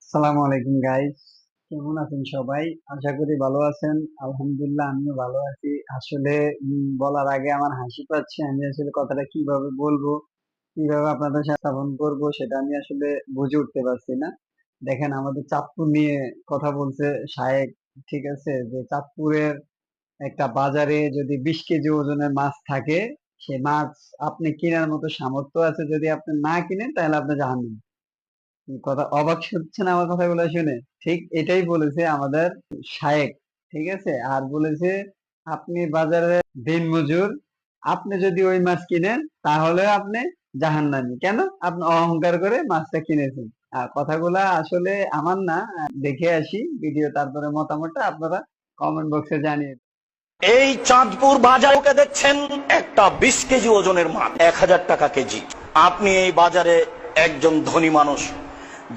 আসসালামু আলাইকুম গাইস, কেমন আছেন সবাই? আশা করি ভালো আছেন। আলহামদুলিল্লাহ আমিও ভালো আছি। আসলে বলার আগে আমার হাসি পাচ্ছে। আমি আসলে কথাটা কিভাবে বলবো, কিভাবে আপনাদের সাথে স্থাপন করব সেটা আমি আসলে বুঝে উঠতে পারছি না। দেখেন, আমাদের চাঁদপুর নিয়ে কথা বলছে শায়েক। ঠিক আছে, যে চাঁদপুরের একটা বাজারে যদি 20 কেজি ওজনের মাছ থাকে, সে মাছ আপনি কেনার মতো সামর্থ্য আছে, যদি আপনি না কিনেন তাহলে আপনি জাহান্নামে। কথা অবাক হচ্ছেন আমার কথাগুলো শুনে? ঠিক এটাই বলেছে আমাদের শায়েক। ঠিক আছে, আর বলেছে আপনি বাজারে দিনমজুর, আপনি যদি ওই মাছ কিনেন তাহলে আপনি জাহান্নামী। কেন? আপনি অহংকার করে মাছটা কিনেছেন। কথাগুলা আসলে আমার না। দেখে আসি ভিডিও, তারপরে মতামতটা আপনারা কমেন্ট বক্সে জানিয়ে দিন। এই চাঁদপুর বাজারকে দেখছেন, একটা 20 কেজি ওজনের মাছ 1000 টাকা কেজি। আপনি এই বাজারে একজন ধনী মানুষ,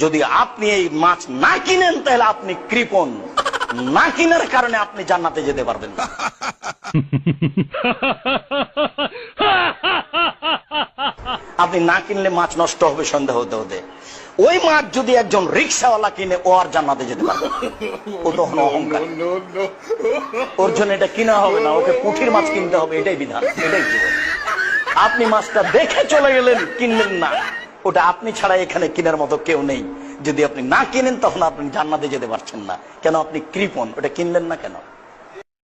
যদি আপনি এই মাছ না কিনেন তাহলে আপনি কৃপণ। না কিনার কারণে আপনি জান্নাতে যেতে পারবেন না। আপনি না কিনলে মাছ নষ্ট হবে সন্দেহ হতে হতে। ওই মাছ যদি একজন রিক্সাওয়ালা কিনে, ও আর জান্নাতে যেতে পারবে না। ও তখন অহংকার। ওর জন্য এটা কিনা হবে না, ওকে পুঁঠির মাছ কিনতে হবে, এটাই বিধান, এটাই জীবন। আপনি মাছটা দেখে চলে গেলেন, কিনলেন না, ওটা আপনি ছাড়া এখানে কেনার মতো কেউ নেই। যদি আপনি না কিনেন তখন আপনি জান্নাতে যেতে পারছেন না। কেন? আপনি কৃপণ। ওটা কিনলেন না কেন?